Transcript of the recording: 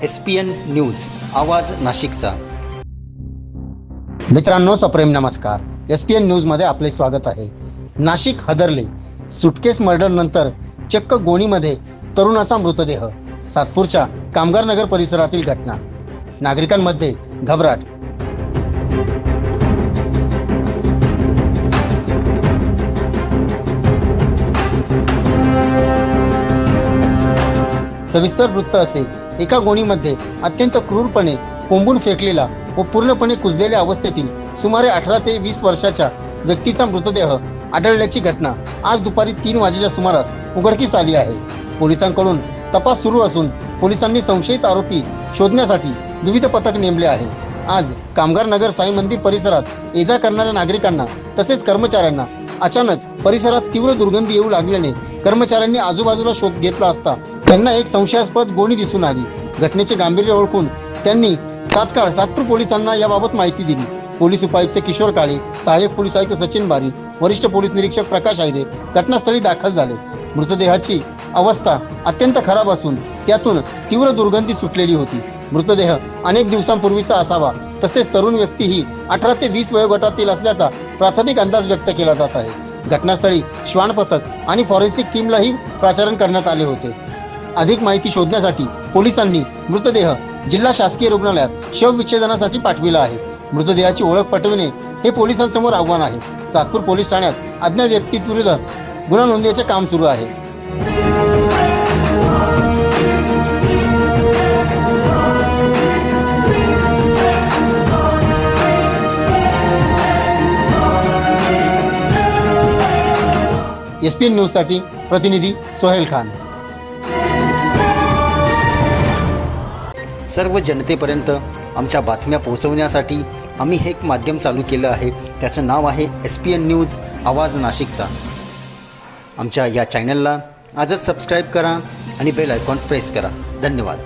SPN news आवाज नाशिकचा। मित्रांनो सप्रेम नमस्कार। SPN न्यूजमध्ये आपले स्वागत आहे। नाशिक हदरले, सुटकेस मर्डर नंतर चक्क गोणीमध्ये तरुणाचा मृतदेह। सातपूरच्या कामगार नगर परिसरातील घटना, नागरिकांमध्ये घबराट। सविस्तर वृत्त असे, एका गोणीमध्ये अत्यंत क्रूरपणे कोंबून फेकलेला व पूर्णपणे कुजलेल्या अवस्थेतील सुमारे 18 ते 20 वर्षाच्या व्यक्तीचा मृतदेह आढळल्याची घटना आज दुपारी 3 वाजेच्या सुमारास उघडकीस आली आहे। पोलिसांकडून तपास सुरू असून पोलिसांनी संशयित आरोपी शोधण्यासाठी विविध पथक नेमले आहे। आज कामगार नगर साई मंदिर परिसरात ये जा करणाऱ्या नागरिकांना तसेच कर्मचाऱ्यांना अचानक परिसरात तीव्र दुर्गंधी येऊ लागल्याने कर्मचाऱ्यांनी आजूबाजूला शोध घेतला असता त्यांना एक संशयास्पद गोणी दिसून आली। घटनेचे गांभीर्य ओळखून त्यांनी तात्काळ सातपूर पोलिसांना याबाबत माहिती दिली। पोलीस उपायुक्त किशोर काळे, सहाय्यक पोलीस आयुक्त सचिन बारी, वरिष्ठ पोलीस निरीक्षक प्रकाश आयरे घटनास्थळी दाखल झाले। मृतदेहाची अवस्था अत्यंत खराब असून त्यातून तीव्र दुर्गंधी सुटलेली होती। मृतदेह अनेक दिवसांपूर्वीचा असावा, तसेच तरुण व्यक्ती ही 18 ते 20 वयोगटातील असल्याचा प्राथमिक अंदाज व्यक्त केला जात आहे। घटनास्थळी श्वान पथक आणि फॉरेन्सिक टीमलाही प्राचारण करण्यात आले होते। अधिक माहिती शोधण्यासाठी पोलिसांनी मृतदेह जिल्हा शासकीय रुग्णालयात शवविच्छेदनासाठी पाठविला आहे। मृतदेहाची ओळख पटविणे हे पोलिसांसमोर आव्हान आहे। सातपूर पोलीस ठाण्यात अज्ञात व्यक्तीविरुद्ध गुन्हा नोंदणीचे काम सुरू आहे। SPN न्यूजसाठी प्रतिनिधी सोहेल खान। सर्व जनतेपर्यंत आमच्या बातम्या पोहोचवण्यासाठी आम्ही हे एक माध्यम चालू केलं आहे। त्याचं नाव आहे SPN न्यूज आवाज नाशिकचा। आमच्या या चॅनलला आजच सबस्क्राईब करा आणि बेल आयकॉन प्रेस करा। धन्यवाद।